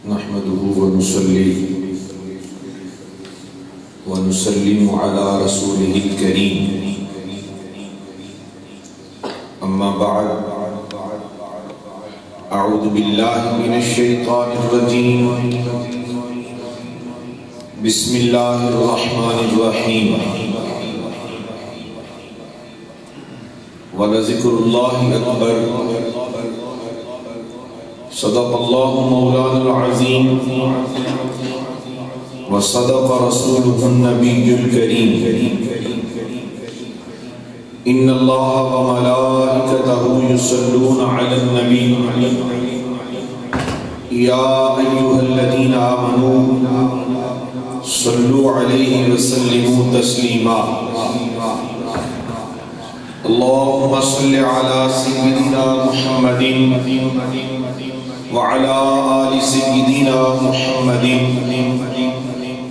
نحمده ونصلي ونسلم على رسوله الكريم أما بعد أعوذ بالله من الشيطان الرجيم بسم الله الرحمن الرحيم ولذكر الله أكبر صدق الله مولانا العظيم وصدق رسوله النبي الكريم إن الله وملائكته يصلون على النبي يا أيها الذين آمنوا صلوا عليه وسلموا تسليما اللهم صل على سيدنا محمد وعلى آل سيدنا محمد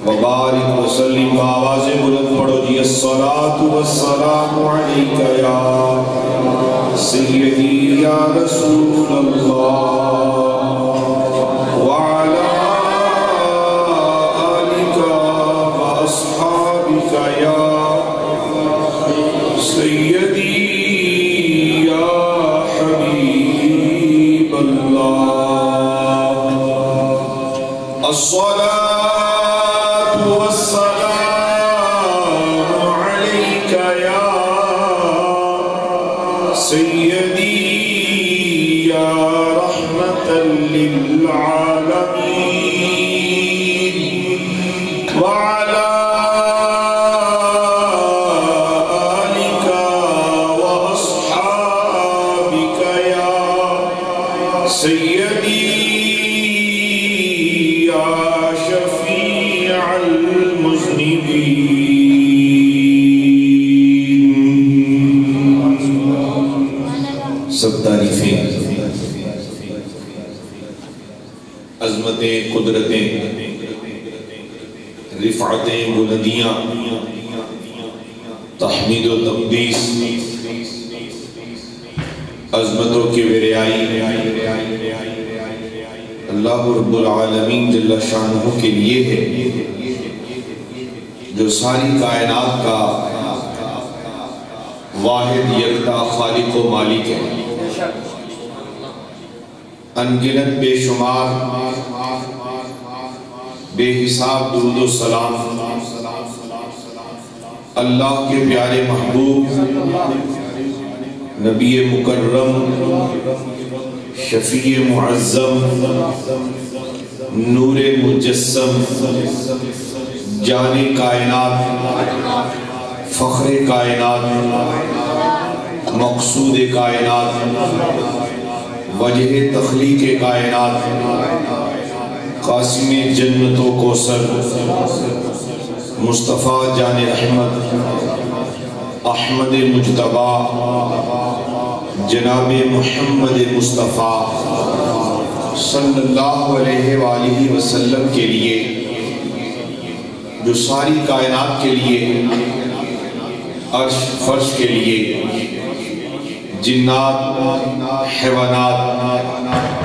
وبارك وسلم آواز بلند پڑھو جی الصلاة والسلام عليك يا سيدي يا رسول الله وعلى آلك وأصحابك يا سيدي يا حبيب الله الصلاة والسلام عليك يا سيدي يا رحمة للعالمين وعلى آلك وأصحابك يا سيدي سب تعریفیں عظمتیں قدرتیں رفعتیں بلندیاں تحمید و تقدیس عظمتوں کی وریائی اللہ رب العالمین جل شانہ کے لیے ہے جو ساری کائنات کا واحد یکتا خالق و مالک ہے انگنت بے شمار بے حساب درود و سلام اللہ کے پیارے محبوب نبی مکرم شفیع معظم نور مجسم جان کائنات فخر کائنات مقصود کائنات وجہ تخلیق کائنات قاسم جنت و کوثر مصطفیٰ جان رحمت احمد مجتبی جناب محمد مصطفیٰ صلی اللہ علیہ وآلہ وسلم کے لیے جو ساری کائنات کے لیے عرش فرش کے لیے جنات حیوانات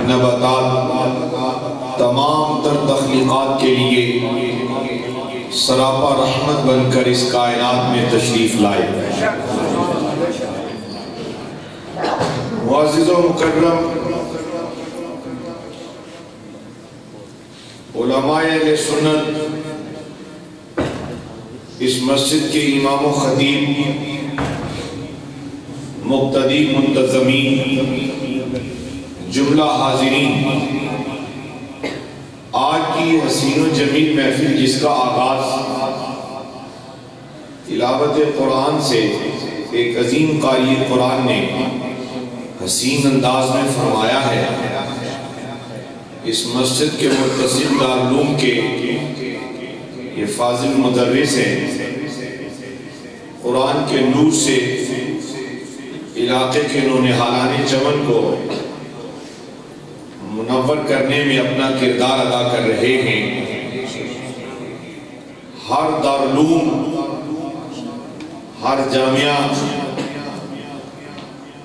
نباتات تمام تر تخلیقات کے لیے سراپا رحمت بن کر اس کائنات میں تشریف لائے معزز و مکرم علماء اہل سنت اس مسجد کے امام و خطیب مقتدی منتظمین جملہ حاضرین آج کی حسین و جمیل محفل جس کا آغاز تلاوت قرآن سے ایک عظیم قاری قرآن نے حسین انداز میں فرمایا ہے اس مسجد کے مرتضی دارالعلوم کے یہ فاضل مدرس ہیں قرآن کے نور سے علاقے کے نونہالان چمن کو منور کرنے میں اپنا کردار ادا کر رہے ہیں ہر دارالعلوم ہر جامعہ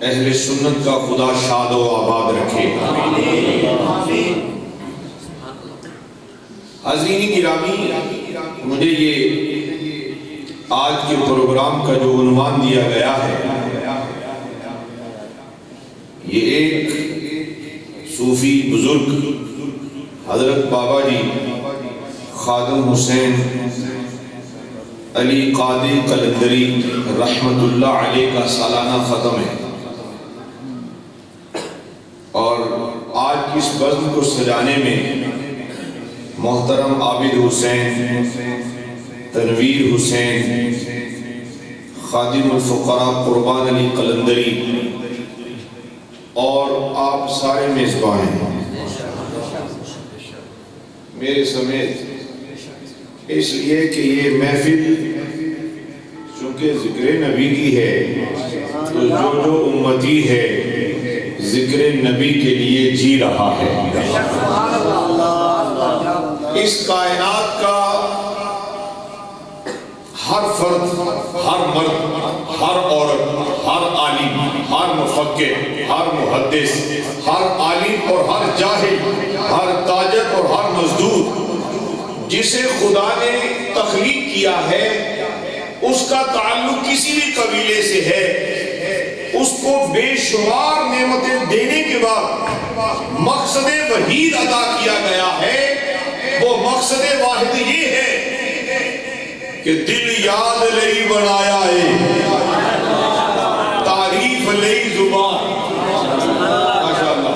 اہل سنت کا خدا شاد و آباد رکھے حاضرین گرامی، مجھے یہ آج کے پروگرام کا جو عنوان دیا گیا ہے، یہ ایک صوفی بزرگ حضرت بابا جی خادم حسین علی قادری قلندری رحمت اللہ علیہ کا سالانہ ختم ہے، اور آج اس بزم کو سجانے میں محترم عابد حسین، تنویر حسین، خادم الفقراء قربان علی قلندری اور آپ سارے میزبان ہیں میرے سمیت، اس لیے کہ یہ محفل چونکہ ذکر نبی کی ہے تو جو امتی ہے ذکر نبی کے لیے جی رہا ہے۔ اس کائنات کا ہر فرد، ہر مرد، ہر عورت، ہر عالم، ہر مفکر، ہر محدث، ہر عالم اور ہر جاہل، ہر تاجر اور ہر مزدور جسے خدا نے تخلیق کیا ہے، اس کا تعلق کسی بھی قبیلے سے ہے، اس کو بے شمار نعمتیں دینے کے بعد مقصد وحید عطا کیا گیا ہے۔ وہ مقصد واحد یہ ہے کہ دل یاد لئی بنایا ہے، تعریف لئی زبان۔ ماشاءاللہ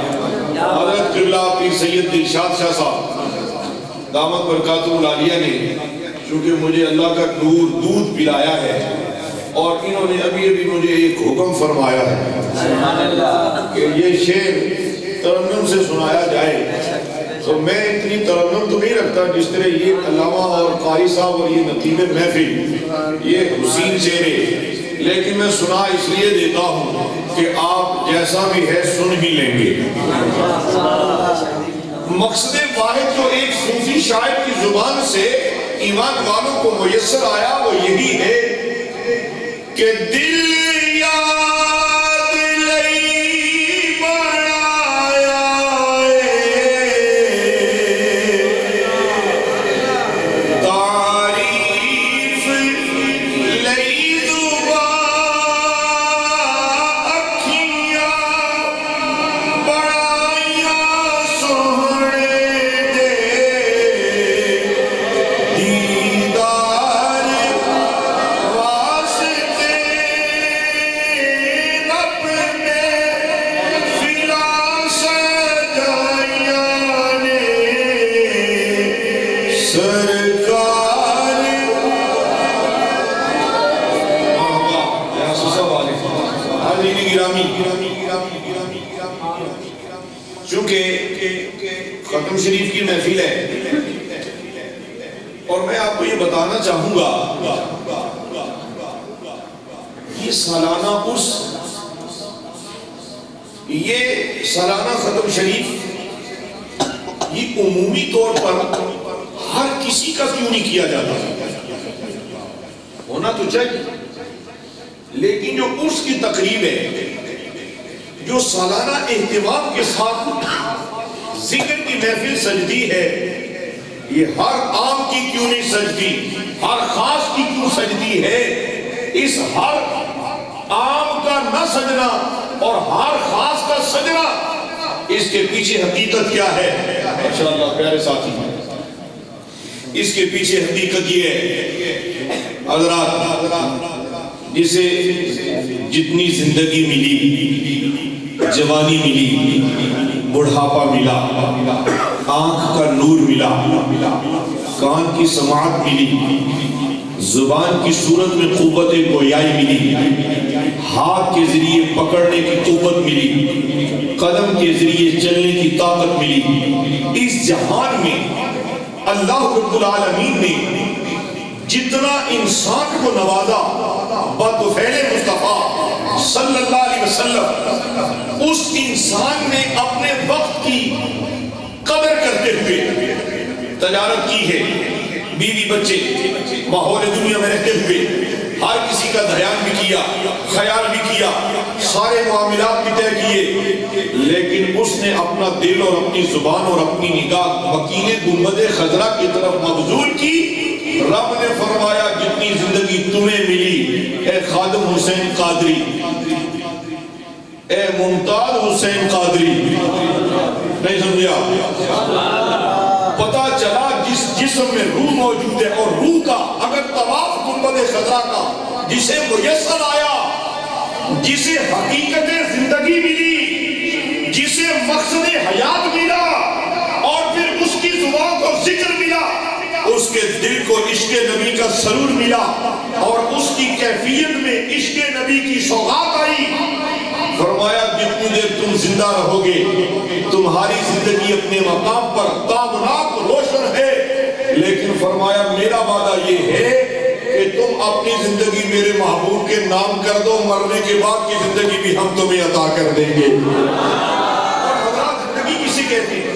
حضرت قبلہ پیر سید دلشاد شاہ صاحب دامت برکاتہ العالیہ نے چونکہ مجھے اللہ کا نور دودھ پلایا ہے، اور انہوں نے ابھی مجھے ایک حکم فرمایا ہے کہ یہ شعر ترنم سے سنایا جائے، تو میں اتنی ترنم تو نہیں رکھتا جس طرح یہ علامہ اور قاری صاحب اور یہ نقیب محفل یہ حسین چہرے، لیکن میں سنا اس لیے دیتا ہوں کہ آپ جیسا بھی ہے سن ہی لیں گے۔ مقصد واحد جو ایک صوفی شاعر کی زبان سے ایمان والوں کو میسر آیا وہ یہی ہے کہ دل یاد لئی بنایا تعریف لئی زبان، اکھیاں بڑائیاں سوہنے دے، دیدار واسطے رب نے فلاں سجائیاں نے، سرکار چونکہ ختم شریف کی محفل ہے اور میں آپ کو یہ بتانا چاہوں گا یہ سالانہ یہ سالانہ ختم شریف یہ عمومی طور پر ہر کسی کا کیوں نہیں کیا جاتا، ہونا تو چاہیے، لیکن جو عرس کی تقریب ہے، جو سالانہ اہتمام کے ساتھ ذکر کی محفل سجدی ہے، یہ ہر عام کی کیوں نہیں سجدی، ہر خاص کی کیوں سجدی ہے؟ اس ہر عام کا نہ سجنا اور ہر خاص کا سجنا، اس کے پیچھے حقیقت کیا ہے؟ ماشاءاللہ پیارے ساتھی، اس کے پیچھے حقیقت یہ ہے حضرات، جسے جتنی زندگی ملی، جوانی ملی، بڑھاپا ملا، آنکھ کا نور ملا، کان کی سماعت ملی، زبان کی صورت میں قوت گویائی ملی، ہاتھ کے ذریعے پکڑنے کی قوت ملی، قدم کے ذریعے چلنے کی طاقت ملی، اس جہان میں اللہ رب العالمین نے جتنا انسان کو نوازا بطفیل مصطفیٰ صلی اللہ علیہ وسلم، اس انسان نے اپنے وقت کی قدر کرتے ہوئے تجارت کی ہے، بیوی بچے ماحول دنیا میں رہتے ہوئے ہر کسی کا دھیان بھی کیا، خیال بھی کیا، سارے معاملات بھی طے کیے، لیکن اس نے اپنا دل اور اپنی زبان اور اپنی نگاہ مکینے گنبد خضرا کی طرف مبذول کی۔ رب نے فرمایا جتنی زندگی تمہیں ملی اے خادم حسین قادری، اے ممتاز حسین قادری، نہیں سمجھا؟ پتا چلا جس جسم میں روح موجود ہے، اور روح کا اگر طواف گنبد خضرا کا جسے میسر آیا، جسے حقیقت زندگی ملی، جسے مقصد حیات ملا، اور پھر اس کی زبان کو ذکر ملا، اس کے دل کو عشق نبی کا سرور ملا، اور اس کی کیفیت میں عشق نبی کی سوغات آئی۔ فرمایا جتنی دیر تم زندہ رہو گے تمہاری زندگی اپنے مقام پر تابناک روشن ہے، لیکن فرمایا میرا وعدہ یہ ہے کہ تم اپنی زندگی میرے محبوب کے نام کر دو، مرنے کے بعد کی زندگی بھی ہم تمہیں عطا کر دیں گے۔ اور حضرات زندگی کسی کہتے ہیں؟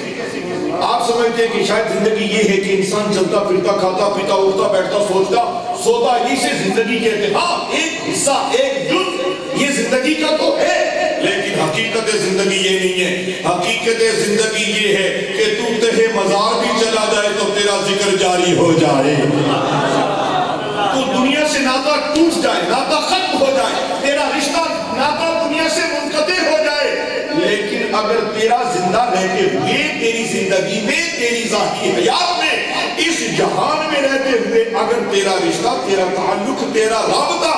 آپ سمجھتے ہیں کہ شاید زندگی یہ ہے کہ انسان چلتا پھرتا کھاتا پیتا اٹھتا بیٹھتا سوچتا سوتا، اسے زندگی کہتے ہیں۔ ہاں ایک حصہ ایک جزء یہ زندگی کا تو ہے، لیکن حقیقت زندگی یہ نہیں ہے۔ حقیقت زندگی یہ ہے کہ تو تہے مزار بھی چلا جائے تو تیرا ذکر جاری ہو جائے، تو دنیا سے ناطہ ٹوٹ جائے، ناطہ ختم ہو جائے، تیرا رشتہ ناطہ دنیا سے منقطع ہو جائے، لیکن اگر تیرا زندہ رہتے ہوئے تیری زندگی میں تیری ذاتی حیات میں اس جہان میں رہتے ہوئے اگر تیرا رشتہ تیرا تعلق تیرا رابطہ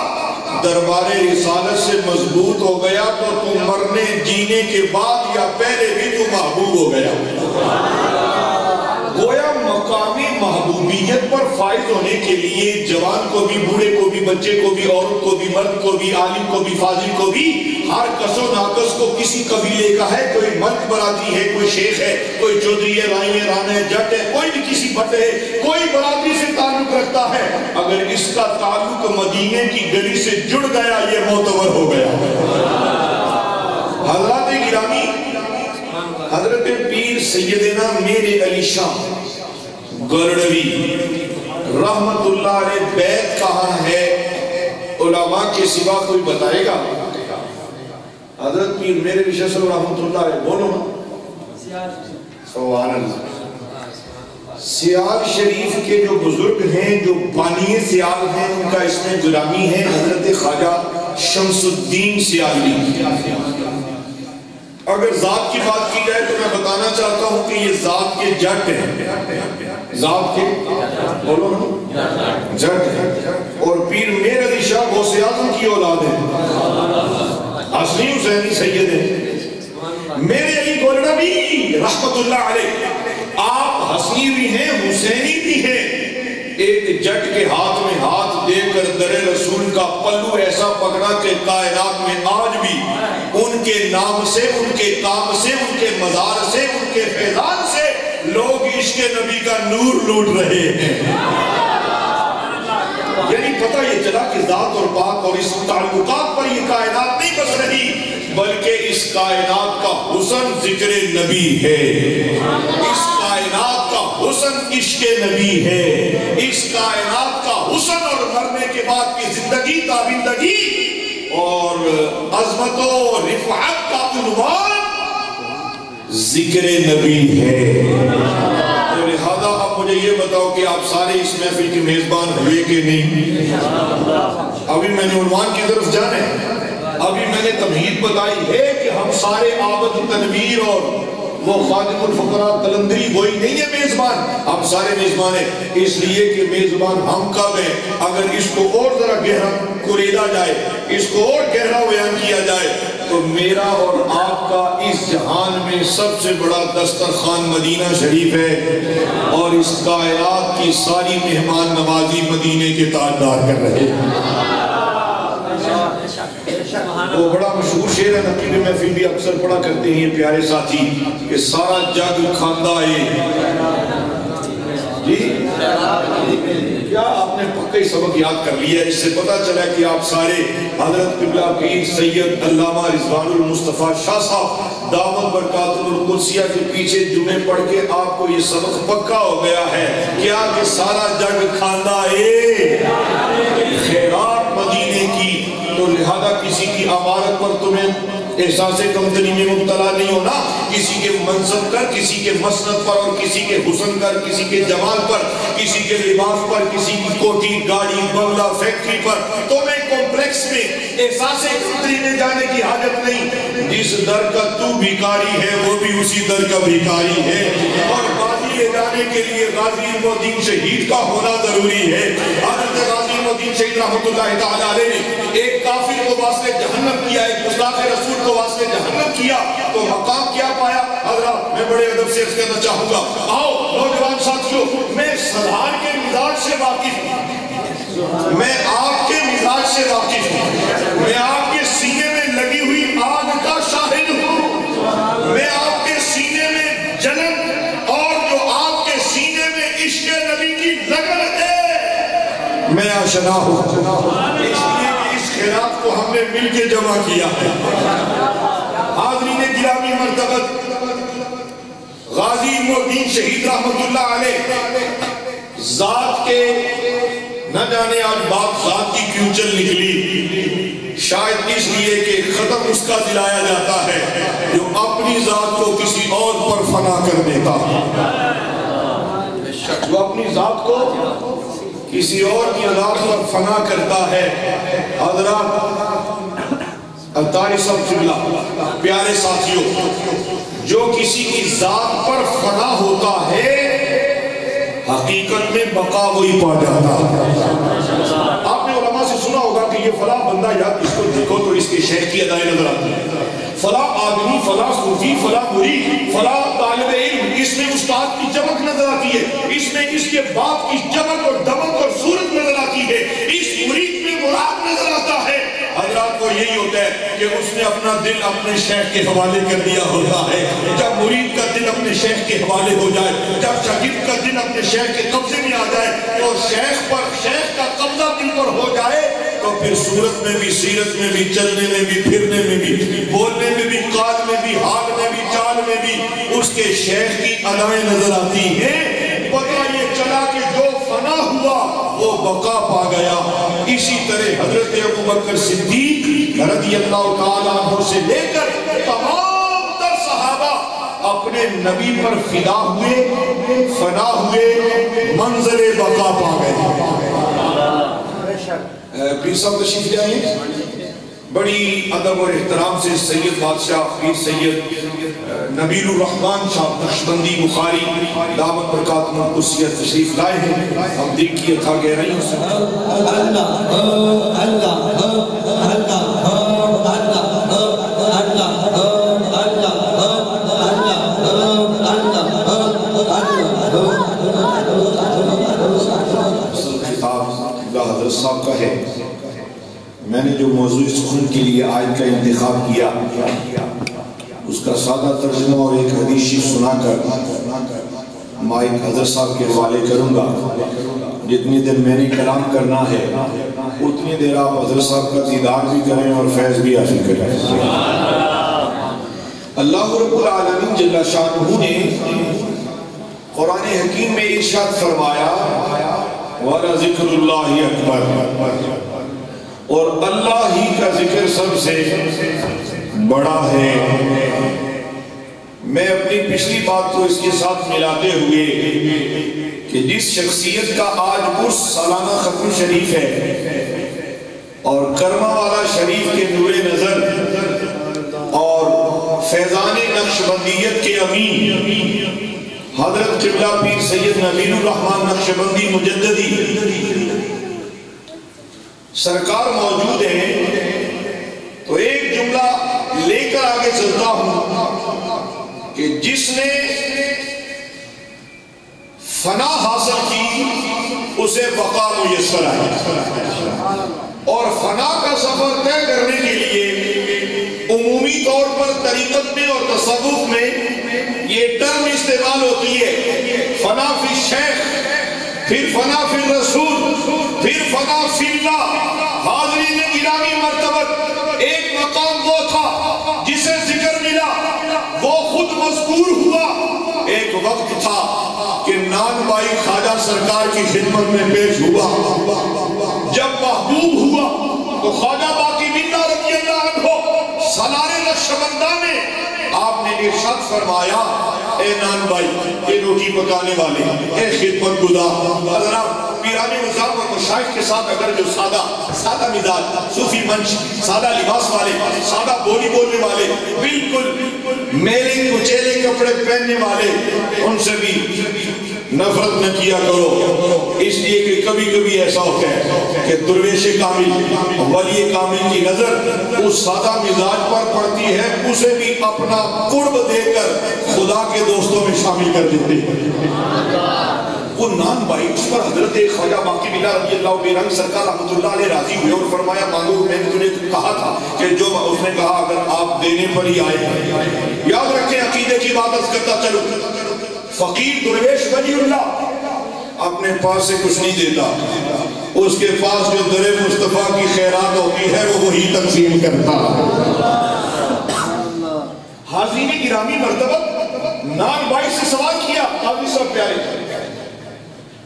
دربار رسالت سے مضبوط ہو گیا تو تم مرنے جینے کے بعد یا پہلے بھی تو محبوب ہو گیا۔ گویا مقامی محبوبیت پر فائز ہونے کے لیے جوان کو بھی، بوڑھے کو بھی، بچے کو بھی، عورت کو بھی، مرد کو بھی، عالم کو بھی، فاضل کو بھی، ہر کس و ناقص کو کسی قبیلے کا ہے، کوئی ملک برادری ہے، کوئی شیخ ہے، کوئی چودھری ہے، رائی ہے، رانا ہے، جٹ ہے، کوئی بھی کسی بٹ ہے، کوئی برادری سے تعلق رکھتا ہے، اگر اس کا تعلق مدینے کی گلی سے جڑ گیا یہ معتبر ہو گیا۔ حضرات گرامی، حضرت پیر سیدنا میر علی شاہ گرڑوی رحمت اللہ علیہ بیت کہاں ہے علماء کے سوا کوئی بتائے گا؟ حضرت پیر میر علی شاہ صاحب رحمت اللہ علیہ بولو نا، سبحان اللہ۔ سیال شریف کے جو بزرگ ہیں، جو بانی سیال ہیں، ان کا اس میں غلامی ہے حضرت خواجہ شمس الدین سیالی۔ اگر ذات کی بات کی جائے تو میں بتانا چاہتا ہوں کہ یہ ذات کے جٹ ہیں، ذات کے بولو نا جٹ ہیں، اور پیر میر علی شاہ غوث اعظم کی اولاد ہے، حسنی حسینی سید ہیں۔ میر علی گولڑوی رحمت اللہ علیہ آپ حسنی بھی ہیں حسینی بھی ہیں، ایک جٹ کے ہاتھ میں ہاتھ دے کر در رسول کا پلو ایسا پکڑا کہ کائنات میں آج بھی ان کے نام سے، ان کے کام سے، ان کے مزار سے، ان کے فیضان سے لوگ عشق نبی کا نور لوٹ رہے ہیں۔ یعنی پتہ یہ چلا کہ ذات اور پاک اور اس تعلقات پر یہ کائنات نہیں بس رہی، بلکہ اس کائنات کا حسن ذکر نبی ہے، اس کائنات کا حسن عشق نبی ہے، اس کائنات کا حسن اور مرنے کے بعد کی زندگی تابندگی اور عظمت و رفعت کا عنوان ذکر نبی ہے۔ تو لہذا اب مجھے یہ بتاؤ کہ آپ سارے اس محفل کے میزبان ہوئے کہ نہیں؟ ابھی میں نے عنوان کی طرف جانا ہے، ابھی میں نے تمہید بتائی ہے کہ ہم سارے عابد تنویر اور وہ خادم الفقراء قلندری وہی نہیں ہے میزبان، ہم سارے میزبان ہیں، اس لیے کہ میزبان ہم کب ہیں؟ اگر اس کو اور ذرا گہرا کوریدا جائے، اس کو اور گہرا بیان کیا جائے تو میرا اور آپ کا اس جہان میں سب سے بڑا دسترخوان مدینہ شریف ہے، اور اس کائنات کی ساری مہمان نوازی مدینے کے تاجدار کر رہے ہیں۔ وہ بڑا مشہور شعر ہے، نقیب محفل بھی اکثر پڑھا کرتے ہیں یہ پیارے ساتھی، کہ سارا جگ کھاندہ ہے۔ جی کیا آپ نے پکا ہی سبق یاد کر لیا ہے؟ اس سے پتا چلا کہ آپ سارے حضرت قبلہ پیر سید علامہ رضوان المصطفیٰ شاہ صاحب دامت برکاتہ القدسیہ کے پیچھے جمعے پڑھ کے آپ کو یہ سبق پکا ہو گیا ہے کیا کہ سارا جگ کھاندہ ہے، خیرات کسی کی عمارت پر تمہیں احساس کمتری میں مبتلا نہیں ہونا، کسی کے منصب پر، کسی کے مسند پر، اور کسی کے حسن پر، کسی کے جمال پر، کسی کے لباس پر، کسی کی کوٹھی، گاڑی، بنگلہ، فیکٹری پر تمہیں کمپلیکس میں احساس کمتری میں جانے کی حاجت نہیں۔ جس در کا تو بھیکاری ہے وہ بھی اسی در کا بھیکاری ہے، اور غازی لے جانے کے لیے غازی علم الدین شہید کا ہونا ضروری ہے۔ حضرت غازی علم الدین شہید رحمۃ اللہ تعالی علیہ نے ایک کافر کو واسطے جہنم کیا، ایک گستاخ رسول کو واسطے جہنم کیا، تو مقام کیا پایا؟ حضرات میں بڑے ادب سے عرض کرنا چاہوں گا، آؤ نوجوان ساتھیوں، میں سردار کے مزاج سے واقف ہوں، میں آپ کے مزاج سے واقف ہوں، میں آپ کے سینے میں لگی ہوئی آگ کا شاہد ہوں، میں آپ کے سینے میں جلن اور جو آپ کے سینے میں عشق نبی کی لگن ہے میں آشنا ہوں، اس لیے کہ اس خلاف کو ہم نے مل کے جمع کیا ہے۔ حاضرین گرامی مرتبت، غازی علم الدین شہید رحمت اللہ علیہ ذات کے نہ جانے آج بات ذات کی کیوں چل نکلی، شاید اس لیے کہ ختم اس کا دلایا جاتا ہے جو اپنی ذات کو کسی اور پر فنا کر دیتا، جو اپنی ذات کو کسی اور کی ذات پر فنا کرتا ہے۔ حضرات الطاری صاحب قبلہ، پیارے ساتھیوں، جو کسی کی ذات پر فنا ہوتا ہے حقیقت میں بقا وہی پا جاتا ہے۔ آپ نے علماء سے سنا ہوگا کہ یہ فلاں بندہ، یاد اس کو دیکھو تو اس کے شیخ کی ادائیں نظر آتی ہیں، فلاں آدمی، فلاں صوفی، فلاں مرید، فلاں طالب علم، اس میں استاد کی چمک نظر آتی ہے، اس میں اس کے باپ کی چمک اور دمک اور صورت نظر آتی ہے، اس مرید میں مراد نظر آتا ہے۔ حضرات کو یہی ہوتا ہے کہ اس نے اپنا دل اپنے شیخ کے حوالے کر دیا ہوتا ہے۔ جب مرید کا دل اپنے شیخ کے حوالے ہو جائے، جب شاگرد کا دل اپنے شیخ کے قبضے میں آ جائے اور شیخ کا قبضہ دل پر ہو جائے تو پھر صورت میں بھی، سیرت میں بھی، چلنے میں بھی، پھرنے میں بھی، بولنے میں بھی، قال میں بھی، حال میں بھی، چال میں بھی اس کے شیخ کی ادائیں نظر آتی ہیں۔ پتہ یہ چلا کہ جو فنا ہوا وہ بقا پا گیا۔ اسی طرح حضرت ابوبکر صدیق رضی اللہ تعالیٰ عنہ سے لے کر تمام تر صحابہ اپنے نبی پر فدا ہوئے، فنا ہوئے، منزل بقا پا گئے۔ پیر صاحب تشریف لے آئیں، بڑی ادب اور احترام سے سید بادشاہ پیر سید نبیل الرحمن شاہ نقشبندی بخاری دعوت برکات منقصیت تشریف لائے ہیں۔ ہم دل کی اتھا گہرائیوں سے حضرت صاحب کا ہے، میں نے جو موضوع سخن کے لیے آیت کا انتخاب کیا اس کا سادہ ترجمہ اور ایک حدیث شریف سنا کر مائک حضرت صاحب کے حوالے کروں گا۔ جتنی دیر میں نے کلام کرنا ہے اتنی دیر آپ حضرت صاحب کا دیدار بھی کریں اور فیض بھی حاصل کریں۔ اللہ رب العالمین جل شانہ نے قرآن حکیم میں ارشاد فرمایا وَلَا ذِكْرُ اللَّهِ أَكْبَرُ، اور اللہ ہی کا ذکر سب سے بڑا ہے۔ میں اپنی پچھلی بات کو اس کے ساتھ ملاتے ہوئے کہ جس شخصیت کا آج عرس سالانہ ختم شریف ہے اور کرما والا شریف کے نور نظر اور فیضان نقشبندیت کے امین حضرت قبلہ پیر سید نبیل الرحمن نقشبندی مجددی سرکار موجود ہیں، تو ایک جملہ لے کر آگے چلتا ہوں کہ جس نے فنا حاصل کی اسے بقا میسر آئی، اور فنا کا سفر طے کرنے کے لیے عمومی طور پر طریقت میں اور تصوف میں یہ ٹرم استعمال ہوتی ہے، فنا فی شیخ، پھر فنا فی رسول، پھر فنا فی اللہ۔ حاضرین گرامی مرتبت، ایک مقام وہ تھا جسے ذکر ملا، وہ خود مذکور ہوا۔ ایک وقت تھا کہ نان بھائی خواجہ سرکار کی خدمت میں پیش ہوا، جب محبوب ہوا تو خواجہ باقی بندہ رضی سالار نقشبندہ میں آپ نے ارشاد فرمایا اے نان بھائی، اے روٹی پکانے والے، اے خدمت گزار، حضرات پیرانے نظام اور مشائخ کے ساتھ اگر جو سادہ مزاج، صوفی منش، سادہ لباس والے، سادہ بولی بولنے والے، بالکل میلے کچیلے کپڑے پہننے والے، ان سے بھی نفرت نہ کیا کرو، اس لیے کہ کبھی کبھی ایسا ہوتا ہے کہ درویش کامل، ولی کامل کی نظر اس سادہ مزاج پر پڑتی ہے، اسے بھی اپنا قرب دے کر خدا کے دوستوں میں شامل کر دیتے ہیں۔ وہ نان بھائی اس پر حضرت خواجہ باقی بلا رضی اللہ بے رنگ سرکار رحمت اللہ علیہ راضی ہوئے اور فرمایا مانگو، میں نے تمہیں کہا تھا کہ جو اس نے کہا اگر آپ دینے پر ہی آئے ہیں، یاد رکھیں عقیدے کی بات عرض کرتا چلو، فقیر درویش ولی اللہ اپنے پاس سے کچھ نہیں دیتا، اس کے پاس جو در مصطفیٰ کی خیرات ہوتی ہے وہ وہی تقسیم کرتا۔ حاضرین گرامی مرتبہ نان بھائی سے سوال کیا، حاضر صاحب پیارے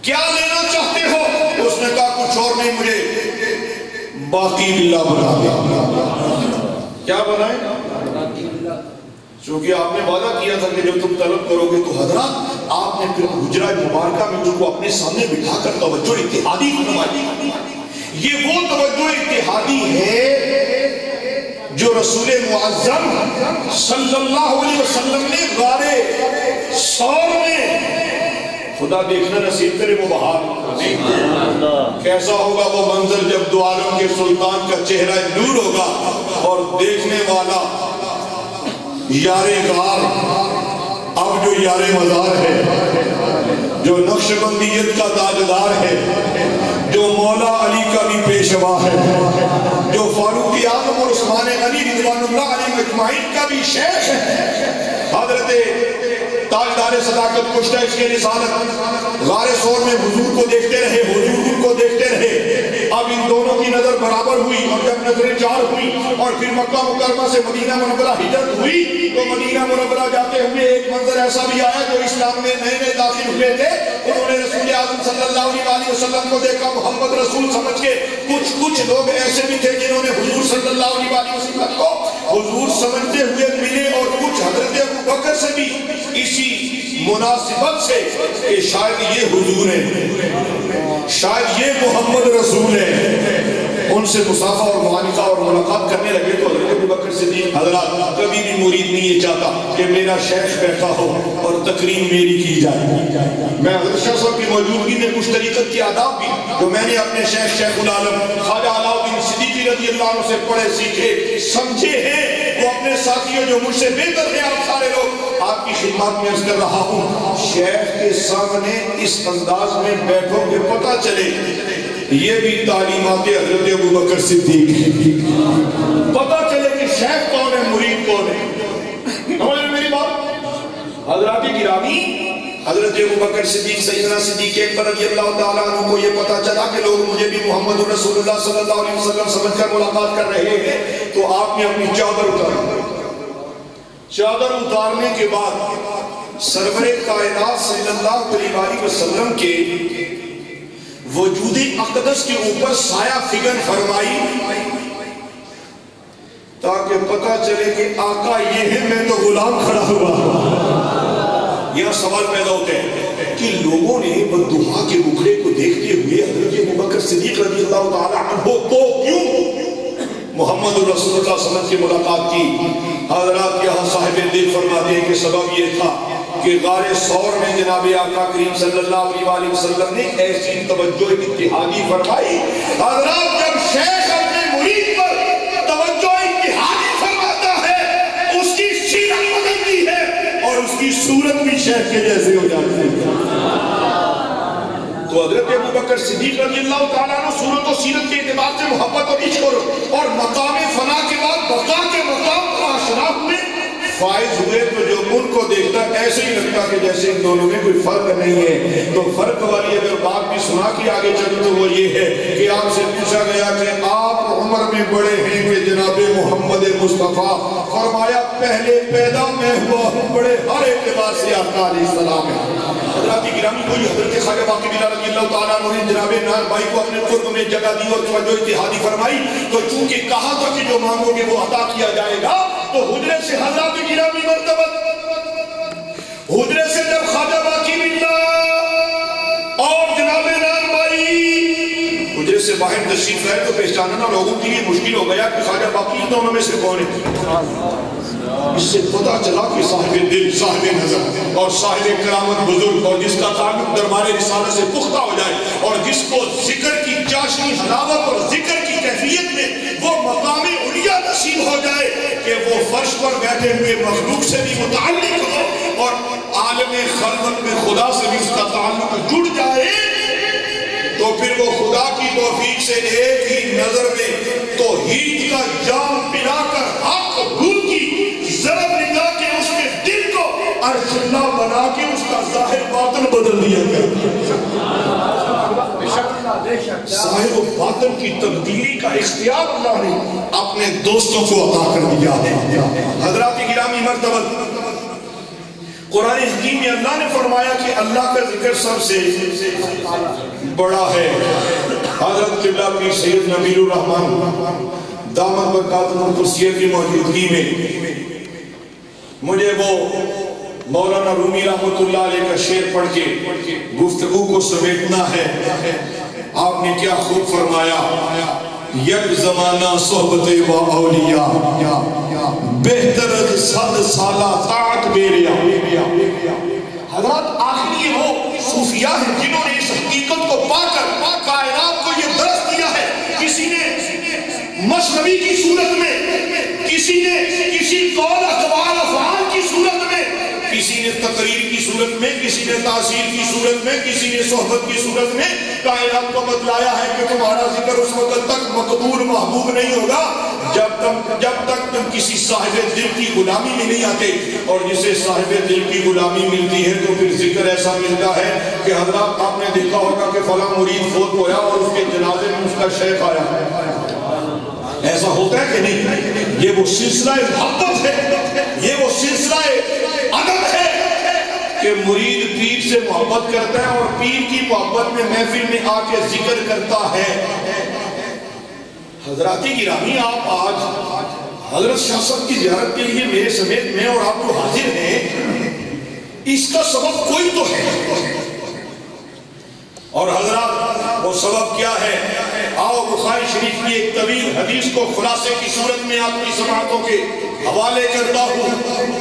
کیا لینا چاہتے ہو؟ اس نے کہا کچھ اور نہیں، مجھے باقی باللہ بنا دے۔ کیا بنائے؟ چونکہ آپ نے وعدہ کیا تھا کہ جب تم طلب کرو گے تو حضرات آپ نے پھر حجرہ مبارکہ میں اس کو اپنے سامنے بٹھا کر توجہ اتحادی فرمائی۔ یہ وہ توجہ اتحادی ہے جو رسول معظم صلی اللہ علیہ وسلم نے غار ثور میں، خدا دیکھنا نصیب کرے وہ بہار کیسا ہوگا وہ منظر جب دو عالم کے سلطان کا چہرہ نور ہوگا اور دیکھنے والا یار غار اب جو یار مزار ہے، جو نقش بندیت کا تاجدار ہے، جو مولا علی کا بھی پیشوا ہے، جو فاروق اعظم اور عثمان غنی رضوان اللہ علیہ مجمعین کا بھی شیخ ہے، حضرت تاجدار صداقت کشتہ اس کے رسالت غار ثور میں حضور کو دیکھتے رہے، حضور کو دیکھتے رہے، اب ان دونوں کی نظر برابر ہوئی اور جب نظریں چار ہوئی اور پھر مکہ مکرمہ سے مدینہ منورہ ہجرت ہوئی تو مدینہ منورہ جاتے ہوئے ایک منظر ایسا بھی آیا، جو اسلام میں نئے نئے داخل ہوئے تھے انہوں نے رسول اعظم صلی اللہ علیہ وسلم کو دیکھا، محمد رسول سمجھ کے، کچھ لوگ ایسے بھی تھے جنہوں نے حضور صلی اللہ علیہ وسلم کو حضور سمجھتے ہوئے ملے، اور کچھ حضرت ابوبکر سے بھی اسی مناسبت سے کہ شاید یہ حضور ہے، شاید یہ محمد رسول ہے، ان سے مصافحہ اور معانقہ اور ملاقات کرنے لگے تو حضرت ابوبکر صدیق حضرات کبھی بھی مرید نہیں یہ چاہتا کہ میرا شیخ بیٹھا ہو اور تقریم میری کی جائے۔ میں حضرت شاہ صاحب کی موجودگی میں کچھ طریقت کی آداب بھی جو میں نے اپنے شیخ العالم خواجہ علاؤدین صدیقی رضی اللہ عنہ سے پڑھے سیکھے سمجھے ہیں، وہ اپنے ساتھیوں جو مجھ سے بہتر ہیں آپ سارے لوگ، آپ کی خدمات میں عرض کر رہا ہوں، شیخ کے سامنے اس انداز میں بیٹھو کہ پتہ چلے یہ بھی تعلیمات حضرت ابوبکر صدیق ہے، پتہ چلے کہ شیخ کون ہے، مرید کون ہے۔ سمجھ رہے میری بات؟ حضرات گرامی، حضرت ابوبکر صدیق سیدنا صدیق اکبر رضی اللہ تعالیٰ عنہ کو یہ پتہ چلا کہ لوگ مجھے بھی محمد رسول اللہ صلی اللہ علیہ وسلم سمجھ کر ملاقات کر رہے ہیں، تو آپ نے اپنی چادر اتاری، چادر اتارنے کے بعد سرور کائنات صلی اللہ علیہ وسلم کے وجود اقدس کے اوپر سایہ فگن فرمائی تاکہ پتہ چلے کہ آقا یہ ہے، میں تو غلام کھڑا ہوا۔ یہ سوال پیدا ہوتے ہیں کہ لوگوں نے بددعا کے بکھرے کو دیکھتے ہوئے حضرت ابوبکر صدیق رضی اللہ تعالیٰ عنہ کو کیوں محمد رسول اللہ صلی اللہ علیہ وسلم کی ملاقات کی؟ حضرات یہاں صاحب دل فرماتے ہیں کہ سبب یہ تھا کہ غار ثور میں جناب آقا کریم صلی اللہ علیہ وسلم نے ایسی توجہ اتحادی فرمائی۔ حضرات جب شیخ اپنے مرید پر توجہ اتحادی فرماتا ہے، اس کی سیرت بدلتی ہے اور اس کی صورت بھی شیخ کے جیسے ہو جاتی ہے۔ تو حضرت ابوبکر صدیق رضی اللہ تعالیٰ عنہ صورت و سیرت کے اعتبار سے محبت اور عشق اور مقام فنا کے بعد بقا کے مقام کو آشنا ہوئے، فائز ہوئے، تو جو ان کو دیکھتا ایسے ہی لگتا کہ جیسے ان دونوں میں کوئی فرق نہیں ہے۔ تو فرق والی اگر بات بھی سنا کے آگے چلو تو وہ یہ ہے کہ آپ سے پوچھا گیا کہ آپ عمر میں بڑے ہیں کہ جناب محمد مصطفیٰ، فرمایا پہلے پیدا میں ہوا ہوں، بڑے ہر اعتبار سے آقا علیہ السلام ہے۔ حضرات گرامی کوئی حضرت خواجہ باقی بلال رضی اللہ تعالیٰ عنہ نے جناب نان بھائی کو اپنے قرب میں جگہ دی اور توجہ اتحادی فرمائی، تو چونکہ کہا تھا کہ جو مانگو گے وہ عطا کیا جائے گا، تو حجرے سے حضرات گرامی مرتبہ حجرے سے جب خواجہ باقی بلال اور جناب نان بھائی حجرے سے باہر تشریف لائے تو پہچاننا لوگوں کے لیے مشکل ہو گیا کہ خواجہ باقی دونوں میں سے کون ہے۔ اس سے پتہ چلا کہ صاحب دل، صاحب نظر اور صاحب کرامت بزرگ، اور جس کا تعلق دربار رسالت سے پختہ ہو جائے، اور جس کو ذکر کی چاشنی حلاوت اور ذکر کی کیفیت میں وہ مقام علیہ نصیب ہو جائے کہ وہ فرش پر بیٹھے ہوئے مخلوق سے بھی متعلق ہو اور عالم خلوت میں خدا سے بھی اس کا تعلق جڑ جائے، تو پھر وہ خدا کی توفیق سے ایک ہی نظر میں توحید کا جام پلا کر حق روح کی ضرب نگاہ کے اس کے دل کو عرش اللہ بنا کے اس کا ظاہر باطن بدل دیا گیا۔ ظاہر و باطن کی تبدیلی کا اختیار اللہ نے اپنے دوستوں کو عطا کر دیا ہے۔ حضرات گرامی مرتبہ قرآن حکیم میں اللہ نے فرمایا کہ اللہ کا ذکر سب سے بڑا ہے۔ حضرت قبلہ پیر سید نبیل الرحمن دامت برکاتہ القدسیہ کی موجودگی میں مجھے وہ مولانا رومی رحمت اللہ علیہ کا شعر پڑھ کے گفتگو کو سمیٹنا ہے۔ آپ نے کیا خوب فرمایا، یک زمانہ صحبت و اولیاء بہتر از 100 سالہ طاعت بیریا۔ حضرات آخر یہ وہ صوفیاء ہیں جنہوں نے اس حقیقت کو پا کر کائنات کو یہ درس دیا ہے۔ کسی نے مصنوی کی صورت میں، کسی نے کسی قول اقوال افعال کی صورت میں، کسی نے تقریر کی صورت میں، کسی نے تاثیر کی صورت میں، کسی نے صحبت کی صورت میں کائنات کو بتلایا ہے کہ تمہارا ذکر اس وقت تک مقبول محبوب نہیں ہوگا جب تک تم کسی صاحب دل کی غلامی میں نہیں آتے، اور جسے صاحب دل کی غلامی ملتی ہے تو پھر ذکر ایسا ملتا ہے کہ حضرات آپ نے دیکھا ہوگا کہ فلاں مرید فوت ہوا اور اس کے جنازے میں اس کا شیخ آیا۔ ایسا ہوتا ہے کہ نہیں؟ یہ وہ سلسلہ محبت ہے، یہ وہ سلسلہ ادب ہے کہ مرید پیر سے محبت کرتا ہے اور پیر کی محبت میں محفل میں آ کے ذکر کرتا ہے۔ حضرات گرامی آپ آج حضرت شاہ صاحب کی زیارت کے لیے میرے سمیت میں اور آپ کو حاضر ہیں، اس کا سبب کوئی تو ہے، اور حضرات وہ سبب کیا ہے؟ آؤ بخاری شریف کی ایک طویل حدیث کو خلاصے کی صورت میں آپ کی سماعتوں کے حوالے کرتا ہوں۔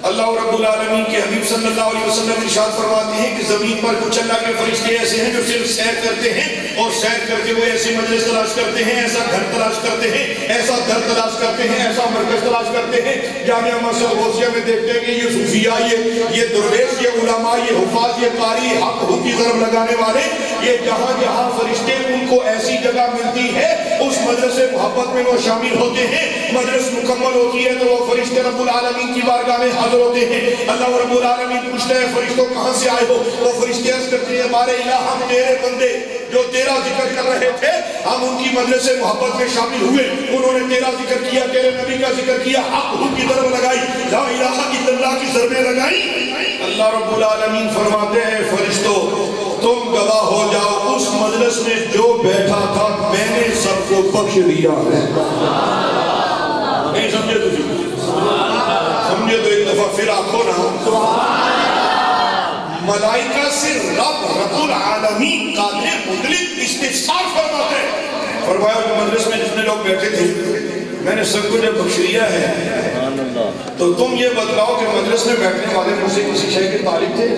اللہ رب العالمین کے حبیب صلی اللہ علیہ وسلم ارشاد فرماتے ہیں کہ زمین پر کچھ اللہ کے فرشتے ایسے ہیں جو صرف سیر کرتے ہیں، اور سیر کرتے ہوئے ایسی مجلس تلاش کرتے ہیں، ایسا گھر تلاش کرتے ہیں، ایسا در تلاش کرتے ہیں، ایسا مرکز تلاش کرتے ہیں۔ جامعہ مسجد غوثیہ میں دیکھتے ہیں کہ یہ صوفیاء، یہ درویش، یہ علماء، یہ حفاظ، یہ قاری، حق کی ضرب لگانے والے، یہ جہاں جہاں فرشتے ان کو ایسی جگہ ملتی ہے اس مجلس محبت میں وہ شامل ہوتے ہیں۔ مجلس مکمل ہوتی ہے تو وہ فرشتے رب العالمین کی بارگاہ میں حاضر ہوتے ہیں۔ اللہ رب العالمین پوچھتے ہیں فرشتوں کہاں سے آئے ہو؟ وہ فرشتے عرض کرتے ہیں ہمارے الہ ہم تیرے بندے جو تیرا ذکر کر رہے تھے، ہم ان کی مجلس محبت میں شامل ہوئے، انہوں نے تیرا ذکر کیا، تیرے نبی کا ذکر کیا، حق حق کی ضرب لگائی، لا الہ الا اللہ کی ضربیں لگائی۔ اللہ رب العالمین فرماتے ہیں فرشتوں تم گواہ ہو جاؤ، اس مجلس میں جو بیٹھا تھا میں نے سب کو بخش دیا ہے۔ نہیں سمجھے تو سمجھے تو ایک دفعہ پھر آنکھو نا، ملائکہ سے رب العالمین قادر مطلق استفسار فرماتے ہیں۔ فرمایا اس مجلس میں جتنے لوگ بیٹھے تھے میں نے سب کو جب بخش دیا ہے تو تم یہ بتلاؤ کہ مجلس میں بیٹھنے والے مجھ سے کسی شے کے طالب تھے؟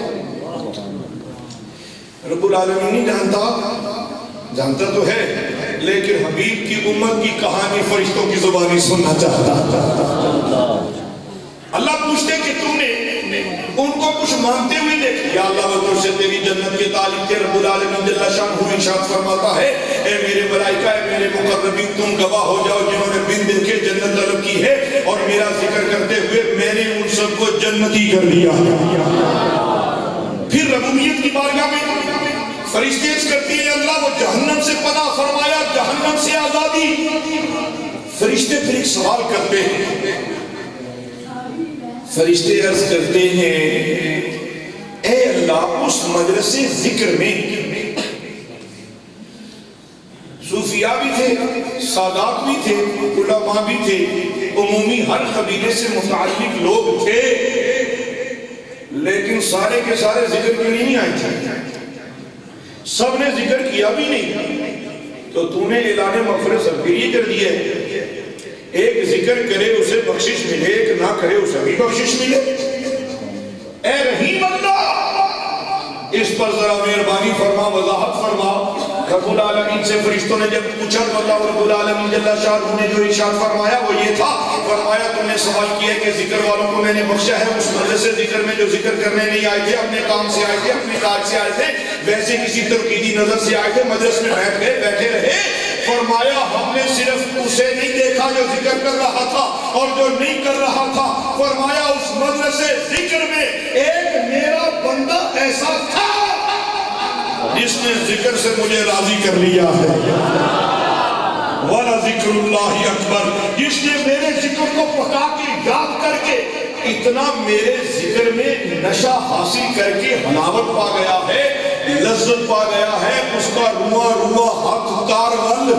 رب العالمین نہیں جانتا تو ہے، لیکن حبیب کی امت کی کہانی فرشتوں کی زبانی سننا چاہتا۔ اللہ پوچھتے کہ تم نے ان کو کچھ مانتے ہوئے دیکھ، یا اللہ وہ تجھ سے تیری جنت کے طالب تھے۔ رب العالمین جل شانہ ارشاد فرماتا ہے اے میرے ملائکہ، اے میرے مقربین، تم گواہ ہو جاؤ جنہوں نے بن دیکھے جنت طلب کی ہے، اور میرا ذکر کرتے ہوئے میں نے ان سب کو جنتی کر دیا۔ پھر ربوبیت کی بارگاہ میں فرشتے عرض کرتے ہیں اللہ وہ جہنم سے پناہ فرمایا، جہنم سے آزادی۔ فرشتے پھر ایک سوال کرتے ہیں، فرشتے عرض کرتے ہیں اے اللہ اس مجلس ذکر میں صوفیاء بھی تھے، سادات بھی تھے، علماء بھی تھے، عمومی ہر قبیلے سے متعلق لوگ تھے، لیکن سارے کے سارے ذکر کے نہیں آئے تھے، سب نے ذکر کیا بھی نہیں، تو تو نے اعلان مغفرت سب کے لیے کر دیا ہے، ایک ذکر کرے اسے بخشش ملے، ایک نہ کرے اسے بھی بخشش ملے۔ اے رحیم اللہ، اس پر ذرا مہربانی فرما، وضاحت فرما۔ رب العالمین سے فرشتوں نے جب پوچھا تو اللہ رب العالمین جل شانہ نے جو ارشاد فرمایا وہ یہ تھا، فرمایا تم نے سوال کیا کہ ذکر والوں کو میں نے بخشا ہے، اس مجلس ذکر میں جو ذکر کرنے نہیں آئے تھے، اپنے کام سے آئے تھے، اپنے کاج سے آئے تھے، ویسے کسی تنقیدی نظر سے آئے تھے، مجلس میں بیٹھ گئے، بیٹھے رہے۔ فرمایا ہم نے صرف اسے نہیں دیکھا جو ذکر کر رہا تھا اور جو نہیں کر رہا تھا، فرمایا اس مجلس ذکر میں ایک میرا بندہ ایسا تھا جس نے ذکر سے مجھے راضی کر لیا ہے، وَلَا ذِكْرُ اللَّهِ أَكْبَرُ، جس نے میرے ذکر کو پکا کے یاد کر کے اتنا میرے ذکر میں نشہ حاصل کر کے حلاوت پا گیا ہے، لذت پا گیا ہے، اس کا روا روا ہاتھ کارول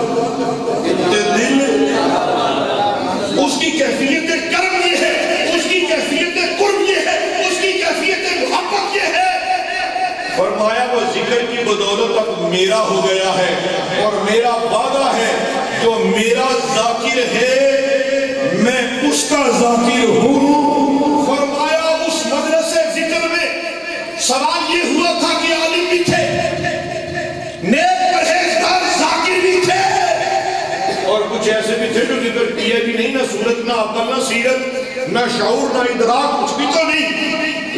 دل، اس کی کیفیت کرم یہ ہے، اس کی کیفیت قرب یہ ہے، اس کی کیفیت محبت یہ ہے۔ فرمایا وہ ذکر کی بدولت اب میرا ہو گیا ہے، اور میرا وعدہ ہے جو میرا ذاکر ہے میں اس کا ذاکر ہوں۔ فرمایا اس مجلس ذکر میں سوال یہ ہوا تھا کہ عالم بھی تھے، نیک پرہیزگار ذاکر بھی تھے، اور کچھ ایسے بھی تھے جو ذکر کیا بھی نہیں، نہ صورت نہ عقل نہ سیرت نہ شعور نہ ادراک، کچھ بھی تو نہیں،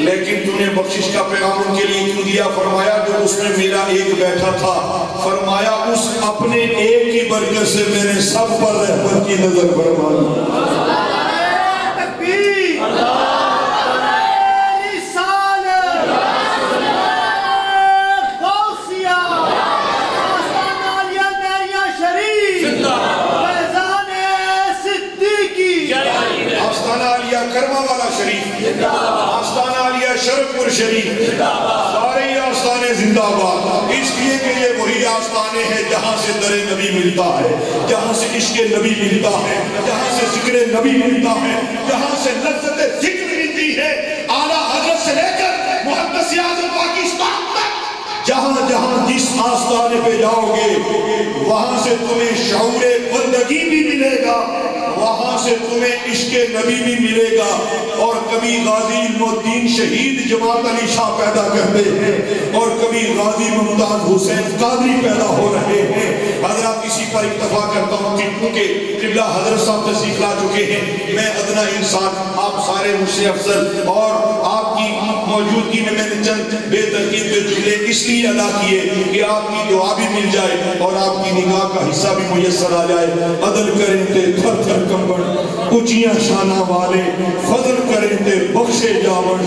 لیکن تو نے بخشش کا پیغام ان کے لیے کیوں دیا؟ فرمایا جو اس میں میرا ایک بیٹھا تھا، فرمایا اس اپنے ایک کی برکت سے میں نے سب پر رحمت کی نظر فرما لی۔ کرما والا شریف، آستانہ عالیہ شرف پور شریف، سارے ہی آستانے زندہ باد، اس لیے کہ یہ وہی آستانے ہیں جہاں سے در نبی ملتا ہے، جہاں سے عشق نبی ملتا ہے، جہاں سے ذکر نبی ملتا ہے، جہاں سے لذت ذکر ملتی ہے، اعلیٰ حضرت سے لے کر محدث اعظم پاکستان تک، جہاں جہاں جس آستانے پہ جاؤ گے وہاں سے تمہیں شعور بندگی بھی ملے گا، وہاں سے تمہیں عشق نبی بھی ملے گا، اور کبھی غازی علم الدین شہید جماعت علی شاہ پیدا کرتے ہیں، اور کبھی غازی ممتاز حسین قادری پیدا ہو رہے ہیں۔ حضرات اسی پر اکتفا کرتا ہوں کہ کیونکہ قبلہ حضرت صاحب تشریف لا چکے ہیں، میں ادنا انسان، آپ سارے مجھ سے افضل، اور آپ کی موجودگی میں نے چند بے ترتیب کے جملے اس لیے ادا کیے کہ آپ کی دعا بھی مل جائے اور آپ کی نگاہ کا حصہ بھی میسر آ جائے۔ عدل کریں تے تھر تھر کمبڑ، اونچیاں شانہ والے، فضل کریں تے بخشے جاوڑ،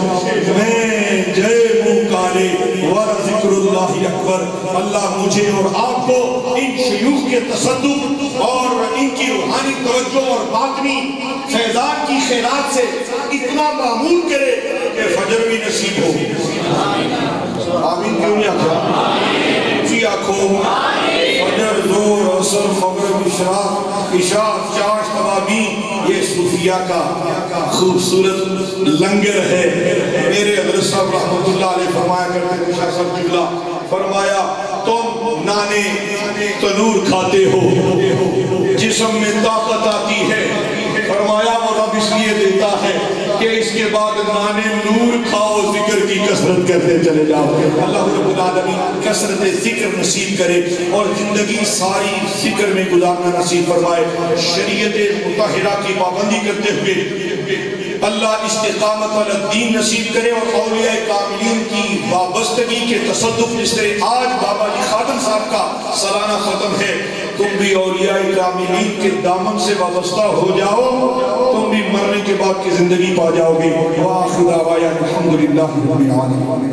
میں جے منہ کالے ورا ذکر اللہ اکبر۔ اللہ مجھے اور آپ کو ان شیوخ کے تصدق اور ان کی روحانی توجہ اور باطنی فیضان کی خیرات سے اتنا معمول کرے کہ فجر بھی نصیب ہو۔ آمین کیوں نہیں آتا؟ جی آنکھو، فجر، زور، عصر، مغرب، اشراق، عشاء، چاش، توابین، یہ صوفیاء کا خوبصورت لنگر ہے۔ میرے حضرت صاحب رحمت اللہ علیہ فرمایا کرتے تھے، شاہ صاحب قبلہ فرمایا تم نانے تنور کھاتے ہو، جسم میں طاقت آتی ہے، فرمایا وہ رب اس لیے دیتا ہے کہ اس کے بعد نانے نور کھاؤ، ذکر کی کثرت کرتے چلے جاؤ۔ اللہ رب العالمین کثرت ذکر نصیب کرے اور زندگی ساری ذکر میں گزارنا نصیب فرمائے۔ شریعت مطہرہ کی پابندی کرتے ہوئے اللہ استقامت والا دین نصیب کرے، اور اولیاء کاملین کی وابستگی کے تصدق، جس طرح آج بابا علی خادم صاحب کا سالانہ ختم ہے، تم بھی اولیاء کاملین کے دامن سے وابستہ ہو جاؤ، تم بھی مرنے کے بعد کی زندگی پا جاؤ گے۔ وآخر دعوانا الحمدللہ رب العالمین۔